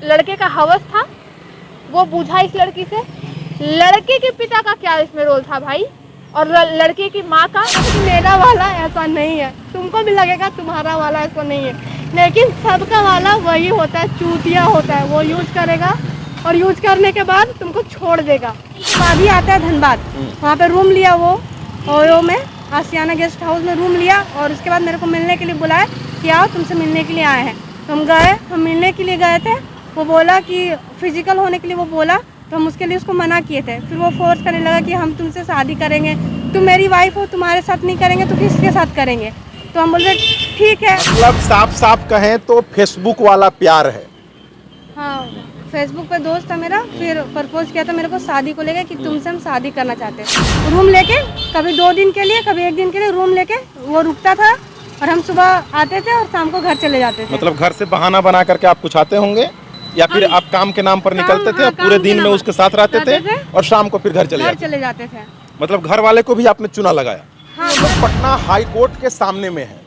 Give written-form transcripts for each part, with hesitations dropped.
लड़के का हवस था वो बूझा इस लड़की से। लड़के के पिता का क्या इसमें रोल था भाई, और लड़के की माँ का। मेरा वाला ऐसा नहीं है, तुमको भी लगेगा तुम्हारा वाला ऐसा नहीं है, लेकिन सबका वाला वही होता है, चूतिया होता है। वो यूज करेगा और यूज करने के बाद तुमको छोड़ देगा। शादी आता है धनबाद, वहाँ पे रूम लिया वो ओयो में, आशियाना गेस्ट हाउस में रूम लिया, और उसके बाद मेरे को मिलने के लिए बुलाया कि आओ तुमसे मिलने के लिए आए हैं। हम गए, हम मिलने के लिए गए थे। वो बोला कि फिजिकल होने के लिए वो बोला, तो हम उसके लिए उसको मना किए थे। फिर वो फोर्स करने लगा कि हम तुमसे शादी करेंगे, तुम मेरी वाइफ हो, तुम्हारे साथ नहीं करेंगे तो किसके साथ करेंगे। तो हम बोले ठीक है। मतलब साफ साफ कहें तो फेसबुक वाला प्यार है। हाँ, फेसबुक पे दोस्त था मेरा, फिर प्रपोज किया था मेरे को शादी को लेके कि तुमसे हम शादी करना चाहते हैं। रूम लेके कभी 2 दिन के लिए, कभी 1 दिन के लिए रूम लेके वो रुकता था, और हम सुबह आते थे और शाम को घर चले जाते थे। मतलब घर से बहाना बना करके आप कुछ आते होंगे, या फिर आप काम के नाम पर निकलते थे, पूरे दिन में उसके साथ रहते थे और शाम को फिर घर चले जाते थे। मतलब घर वाले को भी आपने चुना लगाया। हाँ। तो पटना हाई कोर्ट के सामने में है,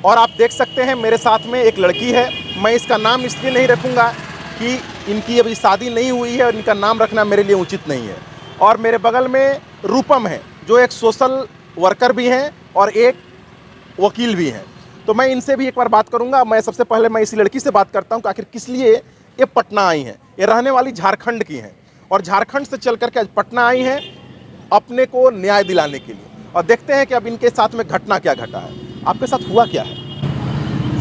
और आप देख सकते हैं मेरे साथ में एक लड़की है। मैं इसका नाम इसलिए नहीं रखूंगा कि इनकी अभी शादी नहीं हुई है और इनका नाम रखना मेरे लिए उचित नहीं है। और मेरे बगल में रूपम है, जो एक सोशल वर्कर भी हैं और एक वकील भी हैं। तो मैं इनसे भी एक बार बात करूंगा। मैं सबसे पहले मैं इसी लड़की से बात करता हूं कि आखिर किस लिए ये पटना आई हैं। ये रहने वाली झारखंड की हैं, और झारखंड से चल करके आज पटना आई हैं अपने को न्याय दिलाने के लिए। और देखते हैं कि अब इनके साथ में घटना क्या घटा है। आपके साथ हुआ क्या है?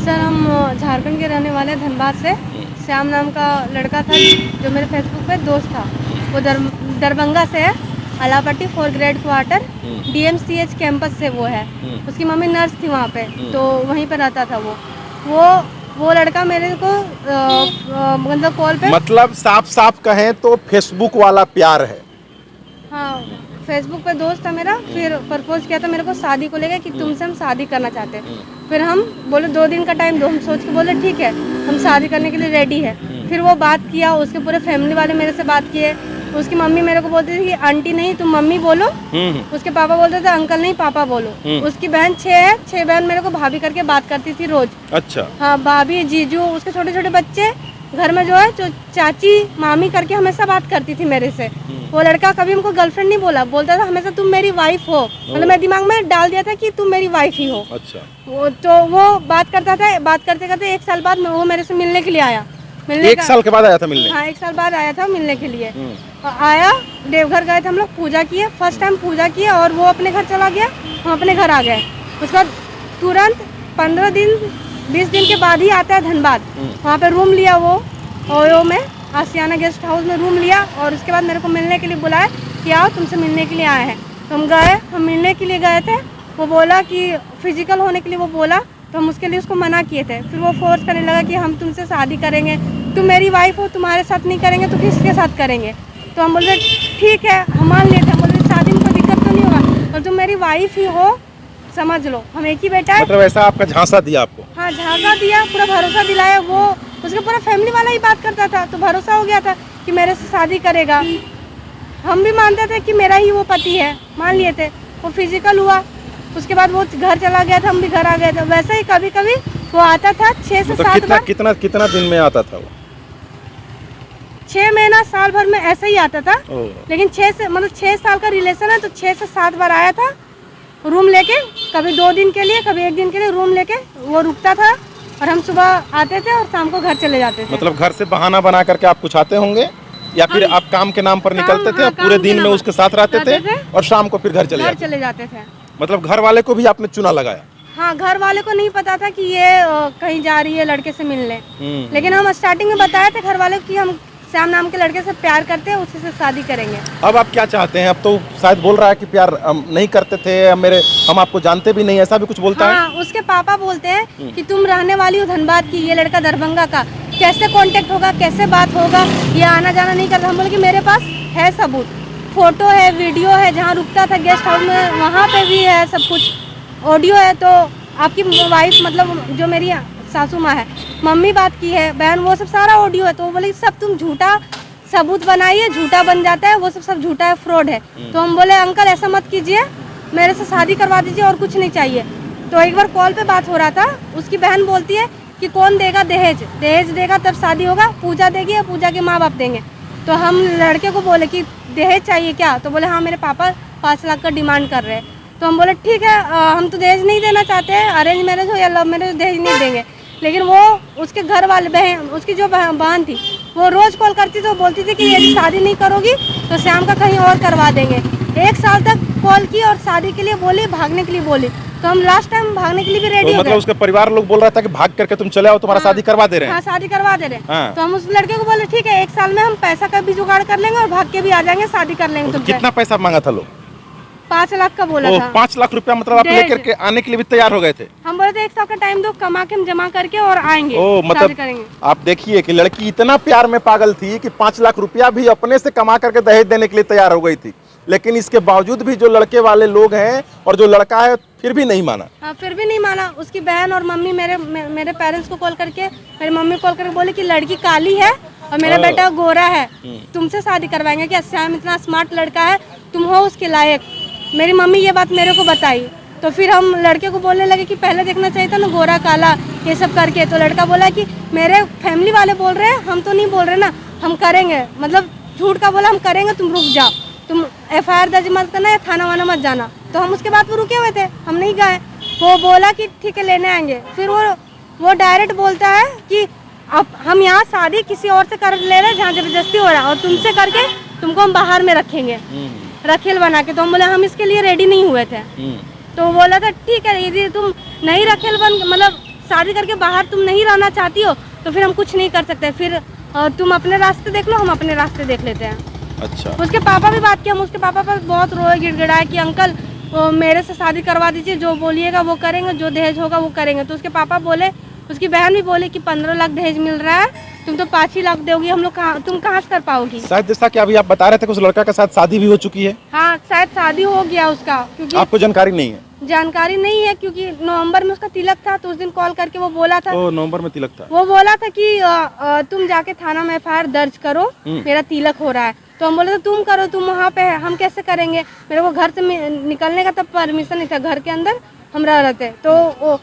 सर, हम झारखंड के रहने वाले, धनबाद से। श्याम नाम का लड़का था जो मेरे फेसबुक पे दोस्त था। वो दरभंगा से है, अलापट्टी 4 ग्रेड क्वार्टर, DMCH कैंपस से वो है। उसकी मम्मी नर्स थी वहाँ पे, तो वहीं पे रहता था वो लड़का मेरे को मतलब कॉल पे, मतलब साफ साफ कहें तो फेसबुक वाला प्यार है। हाँ, फेसबुक पे दोस्त था मेरा, फिर प्रपोज किया था मेरे को शादी को लेके कि तुमसे हम शादी करना चाहते हैं। फिर हम बोले 2 दिन का टाइम दो, हम सोच के बोले ठीक है, हम शादी करने के लिए रेडी है। फिर वो बात किया, उसके पूरे फैमिली वाले मेरे से बात किए। उसकी मम्मी मेरे को बोलती थी कि आंटी नहीं तुम मम्मी बोलो, उसके पापा बोलते थे अंकल नहीं पापा बोलो। उसकी बहन 6 है, 6 बहन मेरे को भाभी करके बात करती थी रोज। अच्छा। हाँ, भाभी, जीजू, उसके छोटे छोटे बच्चे घर में जो है, जो चाची मामी करके हमेशा बात करती थी मेरे से। वो लड़का कभी हमको गर्लफ्रेंड नहीं बोला, बोलता था हमेशा तुम मेरी वाइफ हो। मतलब मेरे दिमाग में डाल दिया था कि तुम मेरी वाइफ ही हो। अच्छा। वो बात करता था, बात करते करते 1 साल बाद वो मेरे से मिलने के लिए आया। 1 साल के बाद आया था मिलने? हाँ, 1 साल बाद आया था मिलने के लिए। आया, देवघर गए थे हम लोग, पूजा किए, फर्स्ट टाइम पूजा किए, और वो अपने घर चला गया, हम अपने घर आ गए। उसके बाद तुरंत 15 दिन 20 दिन के बाद ही आता है धनबाद, वहाँ पे रूम लिया वो ओयो में, आशियाना गेस्ट हाउस में रूम लिया, और उसके बाद मेरे को मिलने के लिए बुलाया कि आओ तुमसे मिलने के लिए आए हैं। तो हम गए, हम मिलने के लिए गए थे। वो बोला कि फिजिकल होने के लिए वो बोला, तो हम उसके लिए उसको मना किए थे। फिर वो फोर्स करने लगा कि हम तुमसे शादी करेंगे, तुम मेरी वाइफ हो, तुम्हारे साथ नहीं करेंगे तो किसके साथ करेंगे। तो हम बोले ठीक है, हम मान लिए थे। हम बोले शादी में कोई दिक्कत तो नहीं होगा, और तुम मेरी वाइफ ही हो, समझ लो, हम एक ही बेटा है। मतलब ऐसा आपका झांसा दिया आपको? हाँ, झांसा दिया, पूरा भरोसा दिलाया। वो उसका पूरा फैमिली वाला ही बात करता था, तो भरोसा हो गया था कि मेरे से शादी करेगा। हम भी मानते थे कि मेरा ही वो पति है, मान लिए थे। वो फिजिकल हुआ, उसके बाद वो घर चला गया था, हम भी घर आ गए थे। वैसे ही कभी कभी वो आता था 6 से 7 बार। कितना दिन में आता था वो? 6 महीना साल भर में ऐसा ही आता था। लेकिन 6 साल का रिलेशन है, तो 6 से 7 बार आया था रूम लेके, कभी 2 दिन के लिए, कभी 1 दिन के लिए रूम लेके वो रुकता था, और हम सुबह आते थे और शाम को घर चले जाते थे। मतलब घर से बहाना बना करके आप कुछ आते होंगे, या फिर आप काम के नाम पर निकलते थे, पूरे दिन में उसके साथ रहते थे और शाम को फिर घर चले जाते थे। मतलब घर वाले को भी आपने चुना लगाया? हाँ, घर वाले को नहीं पता था कि ये कहीं जा रही है लड़के से मिलने। लेकिन हम स्टार्टिंग में बताए थे घर वाले को कि हम श्याम नाम के लड़के से प्यार करते हैं, उसी से शादी करेंगे। अब आप क्या चाहते हैं? अब तो शायद बोल रहा है कि प्यार नहीं करते थे, हम आपको जानते भी नहीं, ऐसा भी कुछ बोलता है? उसके पापा बोलते हैं कि तुम रहने वाली हो धनबाद की, ये लड़का दरभंगा का, कैसे कांटेक्ट होगा, कैसे बात होगा, ये आना जाना नहीं करता। हम बोले कि मेरे पास है सबूत, फोटो है, वीडियो है, जहाँ रुकता था गेस्ट हाउस में वहाँ पे भी है सब कुछ, ऑडियो है। तो आपकी वाइफ, मतलब जो मेरी सासू माँ है, मम्मी बात की है, बहन, वो सब सारा ऑडियो है। तो वो बोले सब तुम झूठा सबूत बनाइए, झूठा बन जाता है, वो सब झूठा है, फ्रॉड है। तो हम बोले अंकल ऐसा मत कीजिए, मेरे से शादी करवा दीजिए और कुछ नहीं चाहिए। तो एक बार कॉल पे बात हो रहा था, उसकी बहन बोलती है कि कौन देगा दहेज, दहेज देगा तब शादी होगा, पूजा देगी या पूजा के माँ बाप देंगे। तो हम लड़के को बोले कि दहेज चाहिए क्या, तो बोले हाँ मेरे पापा 5 लाख का डिमांड कर रहे हैं। तो हम बोले ठीक है, हम तो दहेज नहीं देना चाहते हैं, अरेंज मैरिज हो या लव मैरिज दहेज नहीं देंगे। लेकिन वो उसके घर वाले बहन, उसकी जो बहन थी वो रोज़ कॉल करती थी, वो बोलती थी कि यदि शादी नहीं करोगी तो श्याम का कहीं और करवा देंगे। 1 साल तक कॉल की और शादी के लिए बोली, भागने के लिए बोली। तो हम लास्ट टाइम भागने के लिए भी रेडी हो मतलब गए। उसके परिवार लोग बोल रहा था कि भाग करके तुम चले आओ, तुम्हारा शादी करवा दे रहे हैं। हाँ शादी करवा दे रहे हैं। हाँ। तो हम उस लड़के को बोले ठीक है 1 साल में हम पैसा का भी जुगाड़ कर लेंगे और भाग के भी आ जाएंगे, शादी कर लेंगे तो तुमसे। कितना पैसा मांगा था लोग? 5 लाख का बोला था। 5 लाख रुपया, मतलब आप दहेज। लेकर के आने के लिए भी तैयार हो गए थे? हम बोले थे 1 साल का टाइम दो, कमा के हम जमा करके और आएंगे, ओ शादी मतलब करेंगे। आप देखिए कि लड़की इतना प्यार में पागल थी कि 5 लाख रुपया भी अपने से कमा करके दहेज देने के लिए तैयार हो गई थी। लेकिन इसके बावजूद भी जो लड़के वाले लोग हैं और जो लड़का है फिर भी नहीं माना। हाँ फिर भी नहीं माना। उसकी बहन और मम्मी मेरे पेरेंट्स को कॉल करके, मेरी मम्मी कॉल करके बोले कि लड़की काली है और मेरा बेटा गोरा है, तुमसे शादी करवाएंगे क्या, श्याम इतना स्मार्ट लड़का है, तुम हो उसके लायक। मेरी मम्मी ये बात मेरे को बताई। तो फिर हम लड़के को बोलने लगे कि पहले देखना चाहिए था ना, गोरा काला ये सब करके। तो लड़का बोला कि मेरे फैमिली वाले बोल रहे हैं, हम तो नहीं बोल रहे ना, हम करेंगे, मतलब झूठ का बोला हम करेंगे, तुम रुक जाओ, तुम FIR दर्ज मत करना या थाना वाना मत जाना। तो हम उसके बाद वो रुके हुए थे, हम नहीं गए। वो बोला कि ठीक है लेने आएंगे। फिर वो डायरेक्ट बोलता है कि अब हम यहाँ शादी किसी और से कर ले रहे हैं जहाँ जबरदस्ती हो रहा है, और तुमसे करके तुमको हम बाहर में रखेंगे, रखेल बना के। तो हम बोले हम इसके लिए रेडी नहीं हुए थे। तो वो बोला था ठीक है यदि तुम नहीं रखेल बन, मतलब शादी करके बाहर तुम नहीं रहना चाहती हो तो फिर हम कुछ नहीं कर सकते, फिर तुम अपने रास्ते देख लो, हम अपने रास्ते देख लेते हैं। अच्छा। उसके पापा भी बात किया, हम उसके पापा पर बहुत रोए गिड़गिड़ाए कि अंकल मेरे से शादी करवा दीजिए, जो बोलिएगा वो करेंगे, जो दहेज होगा वो करेंगे। तो उसके पापा बोले, उसकी बहन भी बोले कि 15 लाख दहेज मिल रहा है, तुम तो 5 ही लाख दोगी, हम लोग तुम कहाँ से कर पाओगी। शायद जैसा कि अभी आप बता रहे थे कि उस लड़का के साथ शादी भी हो चुकी है। हाँ शायद शादी हो गया उसका, क्योंकि आपको जानकारी नहीं है? जानकारी नहीं है, क्योंकि नवंबर में उसका तिलक था। तो उस दिन कॉल करके वो बोला था, नवंबर में तिलक था, वो बोला था कि तुम जाके थाना में FIR दर्ज करो, मेरा तिलक हो रहा है। तो हम बोले तो तुम करो, तुम वहाँ पे है, हम कैसे करेंगे, मेरे को घर से निकलने का तब परमिशन नहीं था, घर के अंदर हम रह रहे थे। तो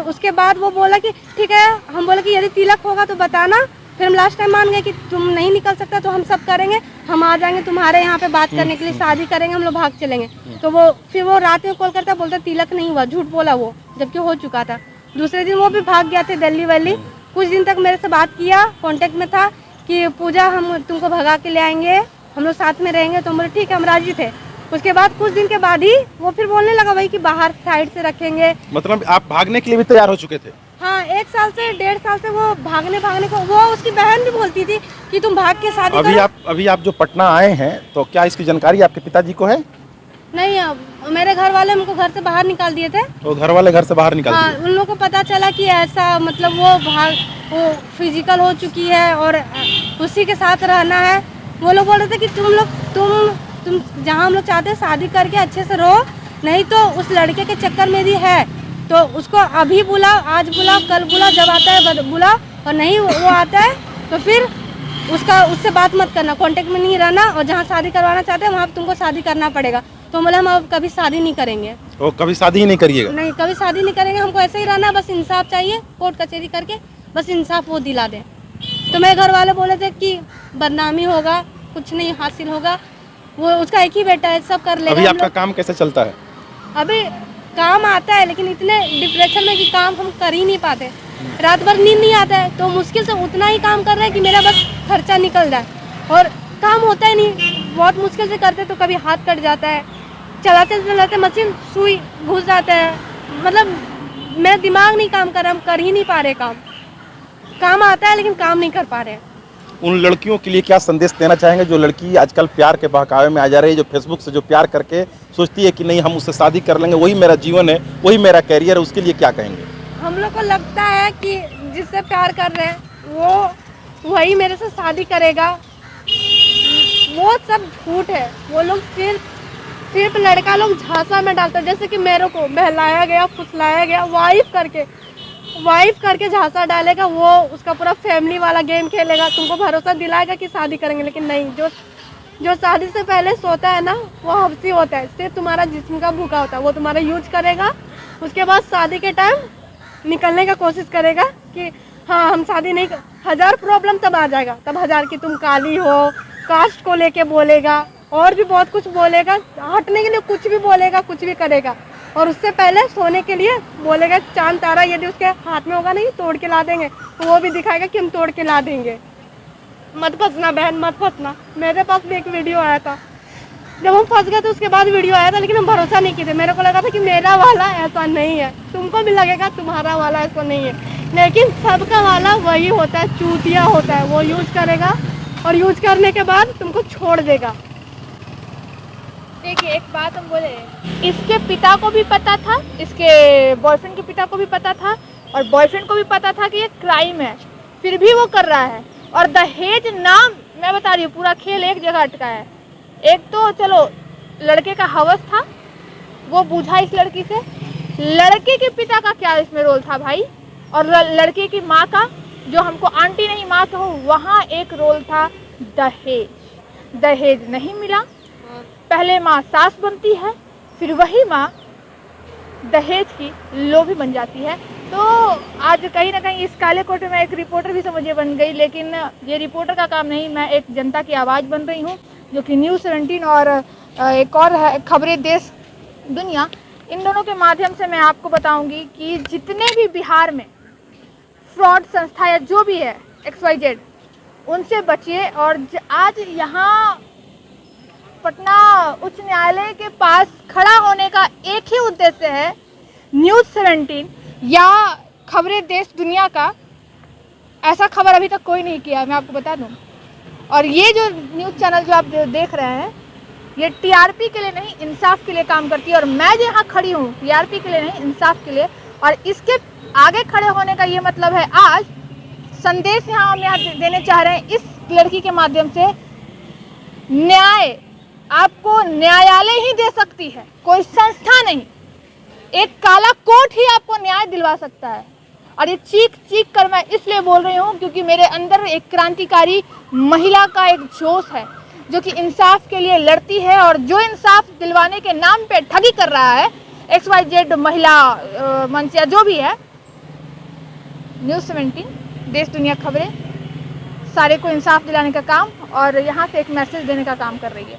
उसके बाद वो बोला कि ठीक है, हम बोले कि यदि तिलक होगा तो बताना। फिर हम लास्ट टाइम मान गए कि तुम नहीं निकल सकता तो हम सब करेंगे, हम आ जाएंगे तुम्हारे यहाँ पे बात करने के लिए, शादी करेंगे, हम लोग भाग चलेंगे। तो फिर वो रात में कॉल करता, बोलता तिलक नहीं हुआ, झूठ बोला वो, जबकि हो चुका था। दूसरे दिन वो भी भाग गया थे दिल्ली वैली। कुछ दिन तक मेरे से बात किया, कॉन्टेक्ट में था कि पूजा हम तुमको भगा के ले आएंगे, हम लोग साथ में रहेंगे। तो हम बोले ठीक है, हम राजी थे। उसके बाद कुछ दिन के बाद ही वो फिर बोलने लगा भाई कि बाहर साइड से रखेंगे। मतलब आप भागने के लिए भी तैयार हो चुके थे? हाँ 1 साल से 1.5 साल से वो भागने को, वो उसकी बहन भी बोलती थी कि तुम भाग के शादी करो। अभी आप जो पटना आए हैं तो क्या इसकी जानकारी आपके पिताजी को है? नहीं, मेरे घर वाले हमको घर से बाहर निकाल दिए थे। तो घर वाले घर से बाहर निकाल हाँ, दिए? उन लोगों को पता चला कि ऐसा, मतलब वो फिजिकल हो चुकी है और उसी के साथ रहना है। वो लोग बोल रहे थे कि तुम जहाँ हम लोग चाहते हैं शादी करके अच्छे से रहो, नहीं तो उस लड़के के चक्कर में भी है, तो उसको अभी बुलाओ, आज बुलाओ, कल बुलाओ, जब आता है बुलाओ, और नहीं वो आता है तो फिर उससे बात मत करना, कांटेक्ट में नहीं रहना, और जहाँ शादी करवाना चाहते हैं वहाँ तुमको शादी करना पड़ेगा। तो बोले हम अब कभी शादी नहीं करेंगे। तो कभी शादी ही नहीं करिएगा? नहीं, कभी शादी नहीं करेंगे, हमको ऐसे ही रहना, बस इंसाफ चाहिए, कोर्ट कचहरी करके बस इंसाफ वो दिला दे। तो मेरे घर वाले बोले थे कि बदनामी होगा, कुछ नहीं हासिल होगा, वो उसका एक ही बेटा है, सब कर लेगा। अभी आपका काम कैसे चलता है? अभी काम आता है, लेकिन इतने डिप्रेशन में कि काम हम कर ही नहीं पाते, रात भर नींद नहीं आता है, तो मुश्किल से उतना ही काम कर रहे हैं कि मेरा बस खर्चा निकल जाए, और काम होता ही नहीं, बहुत मुश्किल से करते तो कभी हाथ कट जाता है, चलाते चलाते मशीन सुई घुस जाता है, मतलब मेरा दिमाग नहीं काम कर रहा, हम कर ही नहीं पा रहे काम आता है लेकिन काम नहीं कर पा रहे। उन लड़कियों के लिए क्या संदेश देना चाहेंगे जो लड़की आजकल प्यार के बहकावे में आ जा रही है, जो फेसबुक से जो प्यार करके सोचती है कि नहीं हम उससे शादी कर लेंगे, वही मेरा जीवन है, वही मेरा कैरियर है, उसके लिए क्या कहेंगे? हम लोग को लगता है कि जिससे प्यार कर रहे हैं वो वही मेरे से शादी करेगा, वो सब झूठ है। वो लोग सिर्फ लड़का लोग झांसा में डालते हैं, जैसे कि मेरे को बहलाया गया, फुसलाया गया, वाइफ करके झांसा डालेगा, वो उसका पूरा फैमिली वाला गेम खेलेगा, तुमको भरोसा दिलाएगा कि शादी करेंगे, लेकिन नहीं, जो शादी से पहले सोता है ना वो हफ्सी होता है, सिर्फ तुम्हारा जिस्म का भूखा होता है, वो तुम्हारा यूज करेगा, उसके बाद शादी के टाइम निकलने का कोशिश करेगा, कि हाँ हम शादी नहीं कर, 1000 प्रॉब्लम तब आ जाएगा, तब 1000 की तुम काली हो, कास्ट को लेके बोलेगा और भी बहुत कुछ बोलेगा, हटने के लिए कुछ भी बोलेगा, कुछ भी करेगा। और उससे पहले सोने के लिए बोलेगा चांद तारा यदि उसके हाथ में होगा नहीं तोड़ के ला देंगे, तो वो भी दिखाएगा कि हम तोड़ के ला देंगे। मत फंसना बहन, मत फंसना। मेरे पास भी एक वीडियो आया था, जब हम फंस गए तो उसके बाद वीडियो आया था, लेकिन हम भरोसा नहीं किए थे। मेरे को लगा था कि मेरा वाला ऐसा नहीं है, तुमको भी लगेगा तुम्हारा वाला ऐसा नहीं है, लेकिन सबका वाला वही होता है, चूतिया होता है। वो यूज करेगा और यूज करने के बाद तुमको छोड़ देगा। देखिए, एक बात हम बोले, इसके पिता को भी पता था, इसके बॉयफ्रेंड के पिता को भी पता था, और बॉयफ्रेंड को भी पता था कि ये क्राइम है, फिर भी वो कर रहा है। और दहेज नाम, मैं बता रही हूँ, पूरा खेल एक जगह अटका है। एक तो चलो लड़के का हवस था, वो बूझा इस लड़की से। लड़के के पिता का क्या इसमें रोल था भाई, और लड़के की माँ का, जो हमको आंटी नहीं माँ कहो, वहाँ एक रोल था दहेज। दहेज नहीं मिला, पहले माँ सास बनती है, फिर वही माँ दहेज की लोभी बन जाती है। तो आज कहीं ना कहीं इस काले कोट में एक रिपोर्टर भी समझिए बन गई, लेकिन ये रिपोर्टर का काम नहीं, मैं एक जनता की आवाज़ बन रही हूँ, जो कि न्यूज़ 17 और एक और है खबरें देश दुनिया, इन दोनों के माध्यम से मैं आपको बताऊंगी कि जितने भी बिहार में फ्रॉड संस्था या जो भी है XYZ, उनसे बचिए। और आज यहाँ पटना उच्च न्यायालय के पास खड़ा होने का एक ही उद्देश्य है, न्यूज़ 17 या खबरें देश दुनिया का ऐसा खबर अभी तक कोई नहीं किया, मैं आपको बता दूं। और ये जो न्यूज़ चैनल जो आप देख रहे हैं, ये TRP के लिए नहीं, इंसाफ के लिए काम करती है। और मैं जो यहाँ खड़ी हूँ TRP के लिए नहीं, इंसाफ के लिए। और इसके आगे खड़े होने का ये मतलब है, आज संदेश हम यहाँ देने चाह रहे हैं इस लड़की के माध्यम से, न्याय आपको न्यायालय ही दे सकती है, कोई संस्था नहीं। एक काला कोट ही आपको न्याय दिलवा सकता है। और ये चीख चीख कर मैं इसलिए बोल रही हूँ क्योंकि मेरे अंदर एक क्रांतिकारी महिला का एक जोश है, जो कि इंसाफ के लिए लड़ती है। और जो इंसाफ दिलवाने के नाम पे ठगी कर रहा है, XYZ महिला मंच या जो भी है, न्यूज़ 17 देश दुनिया खबरें सारे को इंसाफ दिलाने का काम और यहाँ से एक मैसेज देने का काम कर रही है।